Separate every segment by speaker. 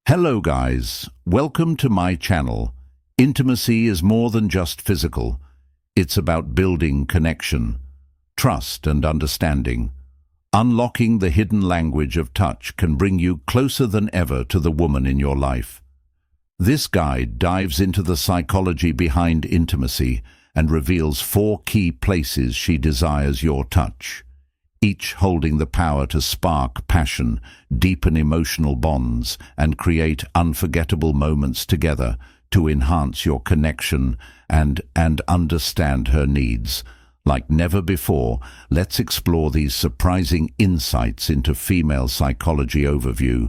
Speaker 1: Hello guys, welcome to my channel. Intimacy is more than just physical. It's about building connection, trust and understanding. Unlocking the hidden language of touch can bring you closer than ever to the woman in your life. This guide dives into the psychology behind intimacy and reveals 4 key places she desires your touch, each holding the power to spark passion, deepen emotional bonds, and create unforgettable moments together to enhance your connection and understand her needs. Like never before, let's explore these surprising insights into female psychology overview.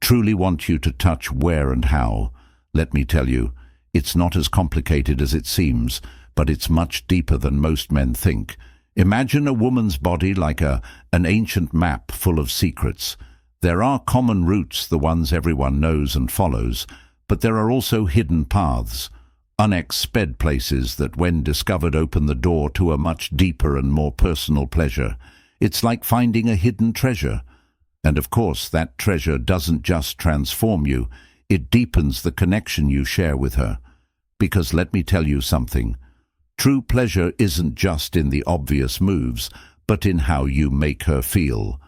Speaker 1: Truly want you to touch where and how. Let me tell you, it's not as complicated as it seems, but it's much deeper than most men think. Imagine a woman's body like an ancient map full of secrets. There are common routes, the ones everyone knows and follows, but there are also hidden paths, unexpected places that when discovered open the door to a much deeper and more personal pleasure. It's like finding a hidden treasure. And of course, that treasure doesn't just transform you, it deepens the connection you share with her. Because let me tell you something. True pleasure isn't just in the obvious moves, but in how you make her feel.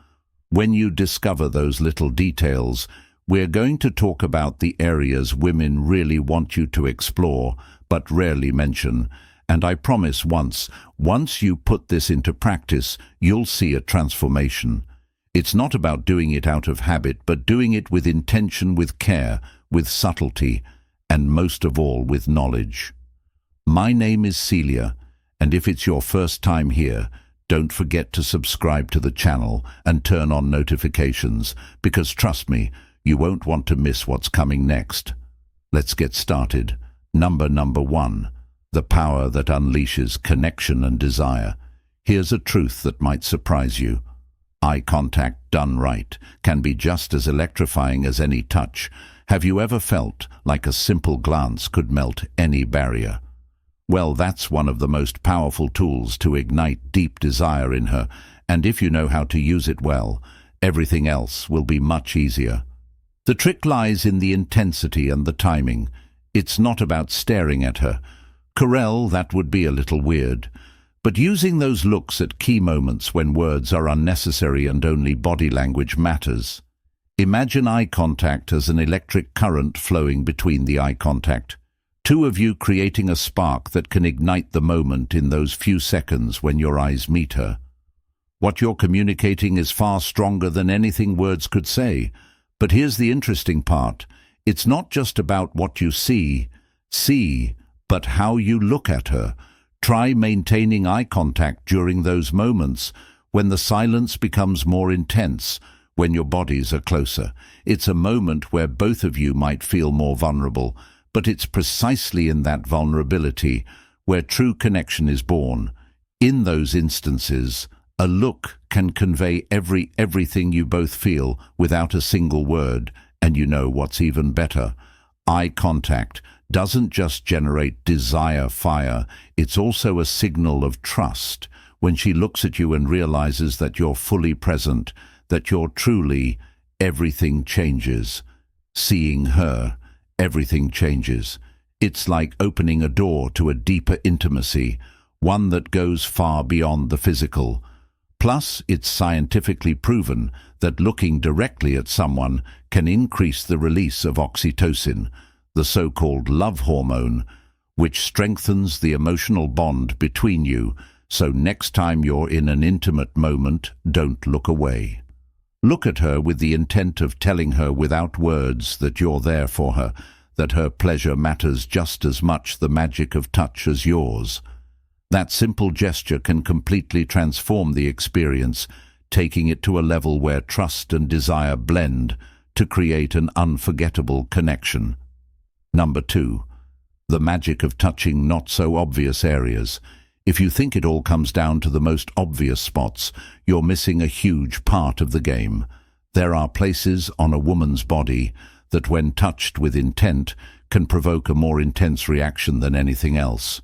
Speaker 1: When you discover those little details, we're going to talk about the areas women really want you to explore, but rarely mention. And I promise once you put this into practice, you'll see a transformation. It's not about doing it out of habit, but doing it with intention, with care, with subtlety, and most of all, with knowledge. My name is Celia, and if it's your first time here, don't forget to subscribe to the channel and turn on notifications, because trust me, you won't want to miss what's coming next. Let's get started. Number 1, the power that unleashes connection and desire. Here's a truth that might surprise you. Eye contact done right can be just as electrifying as any touch. Have you ever felt like a simple glance could melt any barrier? Well, that's one of the most powerful tools to ignite deep desire in her, and if you know how to use it well, everything else will be much easier. The trick lies in the intensity and the timing. It's not about staring at her. Corel, that would be a little weird. But using those looks at key moments when words are unnecessary and only body language matters. Imagine eye contact as an electric current flowing between the eye contact. 2 of you creating a spark that can ignite the moment in those few seconds when your eyes meet her. What you're communicating is far stronger than anything words could say. But here's the interesting part. It's not just about what you see, but how you look at her. Try maintaining eye contact during those moments when the silence becomes more intense, when your bodies are closer. It's a moment where both of you might feel more vulnerable, but it's precisely in that vulnerability where true connection is born. In those instances, a look can convey everything you both feel without a single word, and you know what's even better. Eye contact doesn't just generate desire fire, it's also a signal of trust. When she looks at you and realizes that you're fully present, that you're truly, everything changes. Seeing her, everything changes. It's like opening a door to a deeper intimacy, one that goes far beyond the physical. Plus, it's scientifically proven that looking directly at someone can increase the release of oxytocin, the so-called love hormone, which strengthens the emotional bond between you. So next time you're in an intimate moment, don't look away. Look at her with the intent of telling her without words that you're there for her, that her pleasure matters just as much the magic of touch as yours. That simple gesture can completely transform the experience, taking it to a level where trust and desire blend to create an unforgettable connection. Number 2, the magic of touching not-so-obvious areas. If you think it all comes down to the most obvious spots, you're missing a huge part of the game. There are places on a woman's body that, when touched with intent, can provoke a more intense reaction than anything else.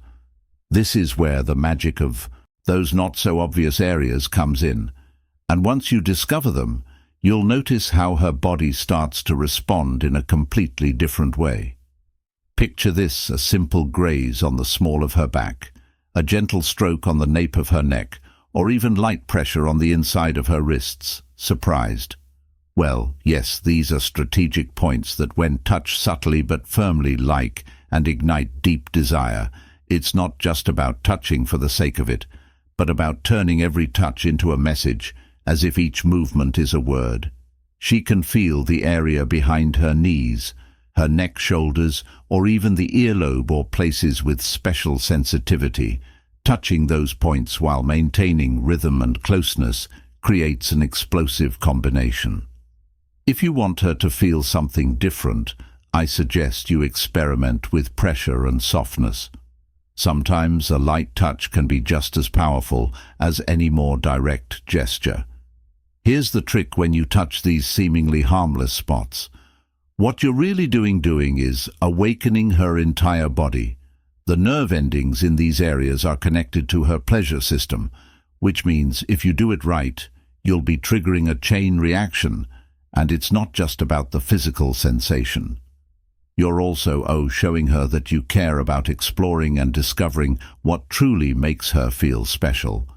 Speaker 1: This is where the magic of those not-so-obvious areas comes in. And once you discover them, you'll notice how her body starts to respond in a completely different way. Picture this: a simple graze on the small of her back, a gentle stroke on the nape of her neck, or even light pressure on the inside of her wrists. Surprised? Well, yes, these are strategic points that, when touched subtly but firmly, like and ignite deep desire. It's not just about touching for the sake of it, but about turning every touch into a message, as if each movement is a word. She can feel the area behind her knees, her neck, shoulders, or even the earlobe or places with special sensitivity. Touching those points while maintaining rhythm and closeness creates an explosive combination. If you want her to feel something different, I suggest you experiment with pressure and softness. Sometimes a light touch can be just as powerful as any more direct gesture. Here's the trick: when you touch these seemingly harmless spots, what you're really doing is awakening her entire body. The nerve endings in these areas are connected to her pleasure system, which means if you do it right, you'll be triggering a chain reaction, and it's not just about the physical sensation. You're also showing her that you care about exploring and discovering what truly makes her feel special.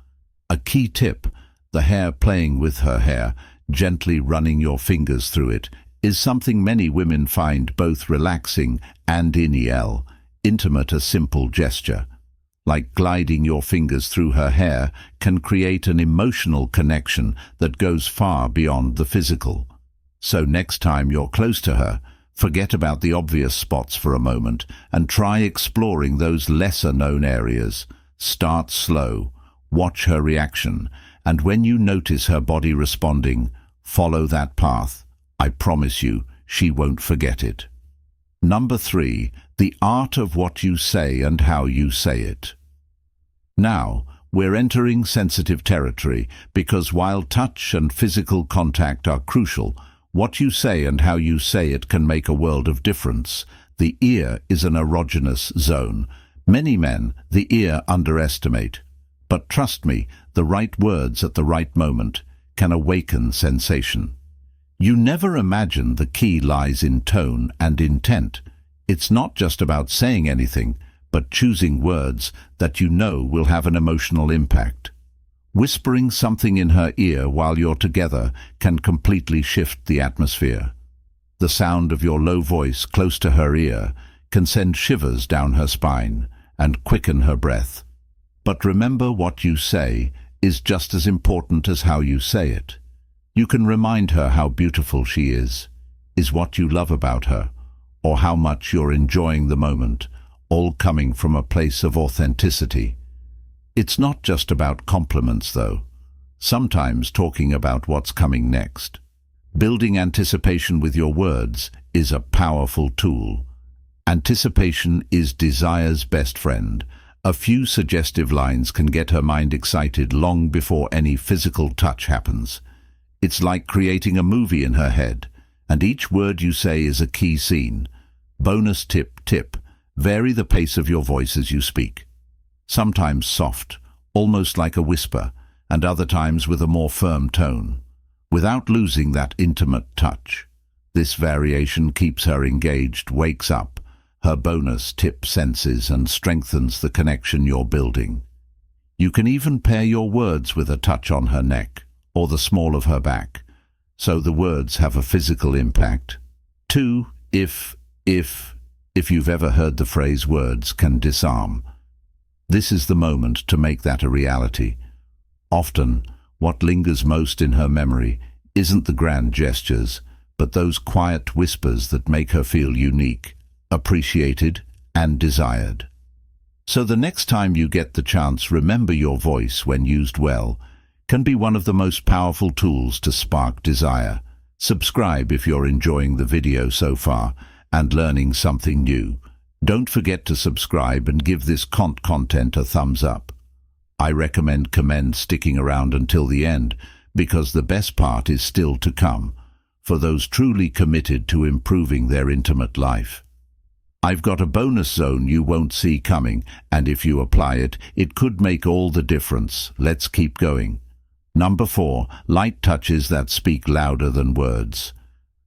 Speaker 1: A key tip: the hair. Playing with her hair, gently running your fingers through it, is something many women find both relaxing and intimate. A simple gesture, like gliding your fingers through her hair, can create an emotional connection that goes far beyond the physical. So next time you're close to her, forget about the obvious spots for a moment and try exploring those lesser-known areas. Start slow, watch her reaction, and when you notice her body responding, follow that path. I promise you, she won't forget it. Number 3, the art of what you say and how you say it. Now, we're entering sensitive territory, because while touch and physical contact are crucial, what you say and how you say it can make a world of difference. The ear is an erogenous zone. Many men the ear underestimate. But trust me, the right words at the right moment can awaken sensation. You never imagine the key lies in tone and intent. It's not just about saying anything, but choosing words that you know will have an emotional impact. Whispering something in her ear while you're together can completely shift the atmosphere. The sound of your low voice close to her ear can send shivers down her spine and quicken her breath. But remember, what you say is just as important as how you say it. You can remind her how beautiful she is what you love about her, or how much you're enjoying the moment, all coming from a place of authenticity. It's not just about compliments, though. Sometimes talking about what's coming next. Building anticipation with your words is a powerful tool. Anticipation is desire's best friend. A few suggestive lines can get her mind excited long before any physical touch happens. It's like creating a movie in her head, and each word you say is a key scene. Bonus tip: vary the pace of your voice as you speak. Sometimes soft, almost like a whisper, and other times with a more firm tone, without losing that intimate touch. This variation keeps her engaged, wakes up her bonus tip senses, and strengthens the connection you're building. You can even pair your words with a touch on her neck or the small of her back, so the words have a physical impact. 2. If you've ever heard the phrase "words can disarm," this is the moment to make that a reality. Often, what lingers most in her memory isn't the grand gestures, but those quiet whispers that make her feel unique, appreciated, and desired. So the next time you get the chance, remember, your voice, when used well, can be one of the most powerful tools to spark desire. Subscribe if you're enjoying the video so far and learning something new. Don't forget to subscribe and give this content a thumbs up. I recommend sticking around until the end, because the best part is still to come, for those truly committed to improving their intimate life. I've got a bonus zone you won't see coming, and if you apply it, it could make all the difference. Let's keep going. Number 4. Light touches that speak louder than words.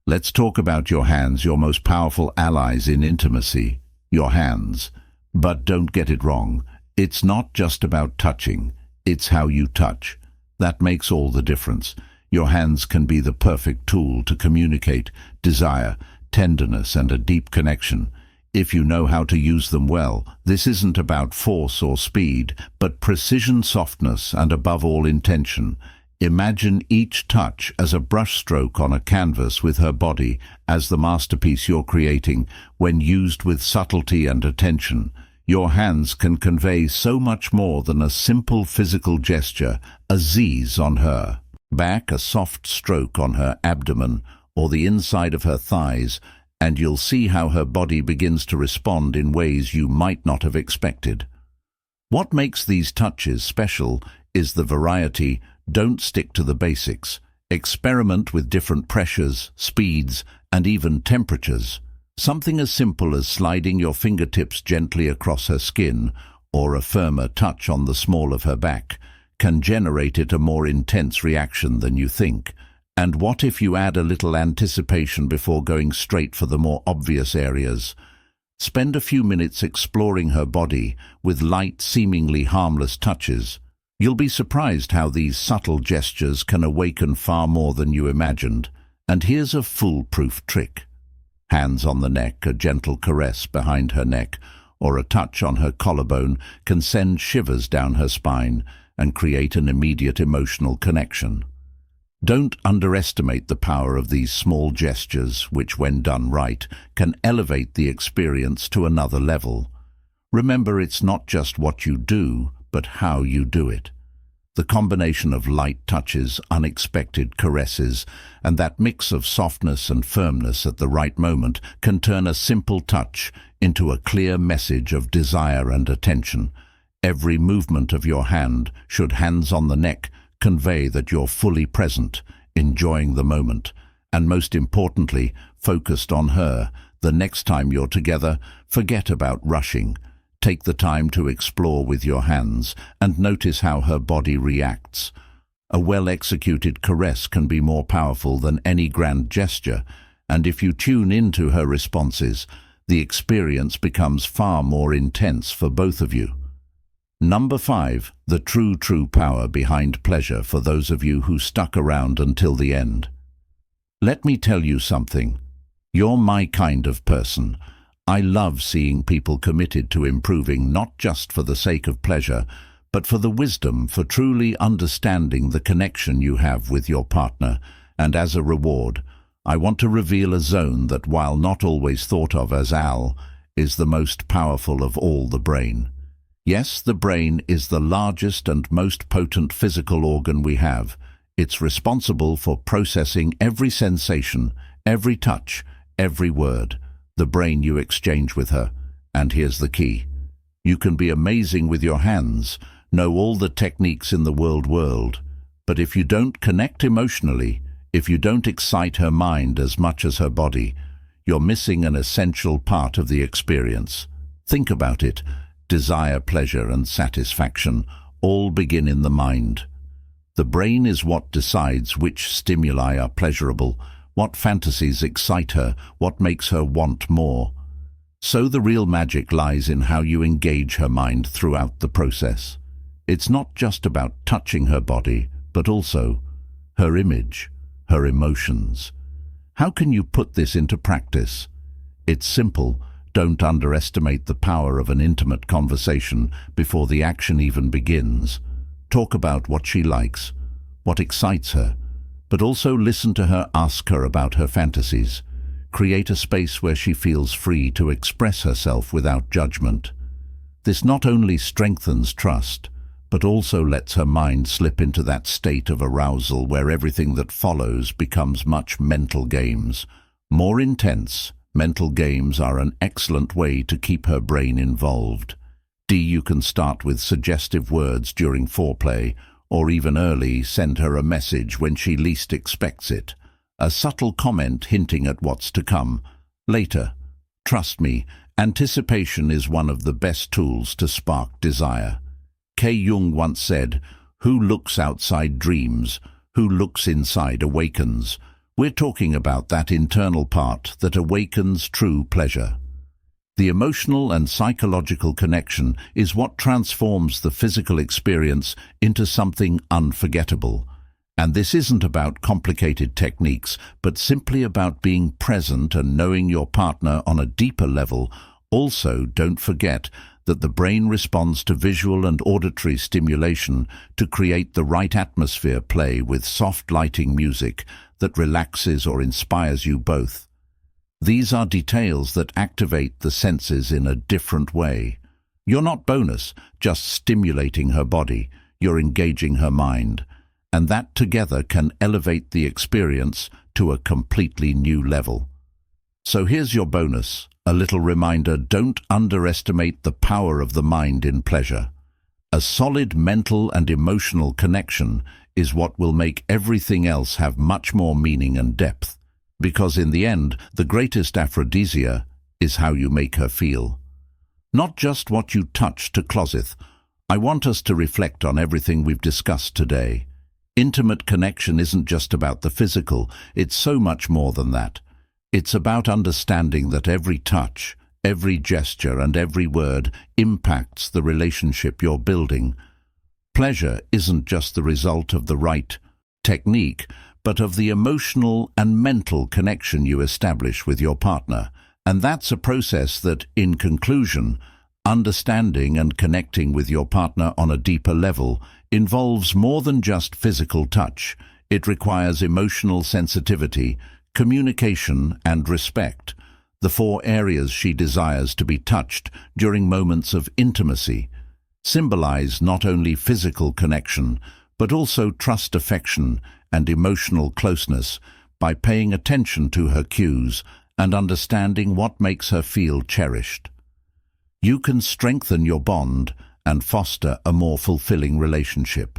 Speaker 1: Let's talk about your hands, your most powerful allies in intimacy. Your hands. But don't get it wrong. It's not just about touching. It's how you touch. That makes all the difference. Your hands can be the perfect tool to communicate desire, tenderness, and a deep connection. If you know how to use them well, this isn't about force or speed, but precision, softness, and above all intention. Imagine each touch as a brushstroke on a canvas, with her body as the masterpiece you're creating. When used with subtlety and attention, your hands can convey so much more than a simple physical gesture. A z's on her back, a soft stroke on her abdomen or the inside of her thighs, and you'll see how her body begins to respond in ways you might not have expected. What makes these touches special is the variety. Don't stick to the basics. Experiment with different pressures, speeds, and even temperatures. Something as simple as sliding your fingertips gently across her skin, or a firmer touch on the small of her back, can generate a more intense reaction than you think. And what if you add a little anticipation before going straight for the more obvious areas? Spend a few minutes exploring her body with light, seemingly harmless touches. You'll be surprised how these subtle gestures can awaken far more than you imagined. And here's a foolproof trick. Hands on the neck, a gentle caress behind her neck, or a touch on her collarbone can send shivers down her spine and create an immediate emotional connection. Don't underestimate the power of these small gestures, which, when done right, can elevate the experience to another level. Remember, it's not just what you do, but how you do it. The combination of light touches, unexpected caresses, and that mix of softness and firmness at the right moment can turn a simple touch into a clear message of desire and attention. Every movement of your hand, should hands on the neck, convey that you're fully present, enjoying the moment, and most importantly, focused on her. The next time you're together, forget about rushing. Take the time to explore with your hands and notice how her body reacts. A well-executed caress can be more powerful than any grand gesture, and if you tune into her responses, the experience becomes far more intense for both of you. Number 5. The true power behind pleasure, for those of you who stuck around until the end. Let me tell you something. You're my kind of person. I love seeing people committed to improving, not just for the sake of pleasure, but for the wisdom, for truly understanding the connection you have with your partner. And as a reward, I want to reveal a zone that, while not always thought of as is the most powerful of all: the brain. Yes, the brain is the largest and most potent physical organ we have. It's responsible for processing every sensation, every touch, every word. The brain you exchange with her. And here's the key. You can be amazing with your hands, know all the techniques in the world, but if you don't connect emotionally, if you don't excite her mind as much as her body, you're missing an essential part of the experience. Think about it. Desire, pleasure, and satisfaction all begin in the mind. The brain is what decides which stimuli are pleasurable, what fantasies excite her, what makes her want more. So the real magic lies in how you engage her mind throughout the process. It's not just about touching her body, but also her image, her emotions. How can you put this into practice? It's simple. Don't underestimate the power of an intimate conversation before the action even begins. Talk about what she likes, what excites her, but also listen to her, ask her about her fantasies. Create a space where she feels free to express herself without judgment. This not only strengthens trust, but also lets her mind slip into that state of arousal where everything that follows becomes much mental games. More intense, mental games are an excellent way to keep her brain involved. You can start with suggestive words during foreplay, or even early, send her a message when she least expects it. A subtle comment hinting at what's to come later. Trust me, anticipation is one of the best tools to spark desire. K. Jung once said, Who looks outside dreams, who looks inside awakens. We're talking about that internal part that awakens true pleasure. The emotional and psychological connection is what transforms the physical experience into something unforgettable. And this isn't about complicated techniques, but simply about being present and knowing your partner on a deeper level. Also, don't forget that the brain responds to visual and auditory stimulation to create the right atmosphere. Play with soft lighting music that relaxes or inspires you both. These are details that activate the senses in a different way. You're not bonus, just stimulating her body. You're engaging her mind. And that together can elevate the experience to a completely new level. So here's your bonus, a little reminder: don't underestimate the power of the mind in pleasure. A solid mental and emotional connection is what will make everything else have much more meaning and depth. Because in the end, the greatest aphrodisia is how you make her feel. Not just what you touch to closeth. I want us to reflect on everything we've discussed today. Intimate connection isn't just about the physical, it's so much more than that. It's about understanding that every touch, every gesture and every word impacts the relationship you're building. Pleasure isn't just the result of the right technique, but of the emotional and mental connection you establish with your partner. And that's a process that, in conclusion, understanding and connecting with your partner on a deeper level involves more than just physical touch. It requires emotional sensitivity, communication, and respect, the 4 areas she desires to be touched during moments of intimacy. Symbolize not only physical connection, but also trust, affection, and emotional closeness by paying attention to her cues and understanding what makes her feel cherished. You can strengthen your bond and foster a more fulfilling relationship.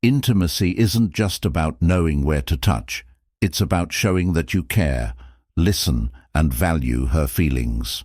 Speaker 1: Intimacy isn't just about knowing where to touch, it's about showing that you care, listen, and value her feelings.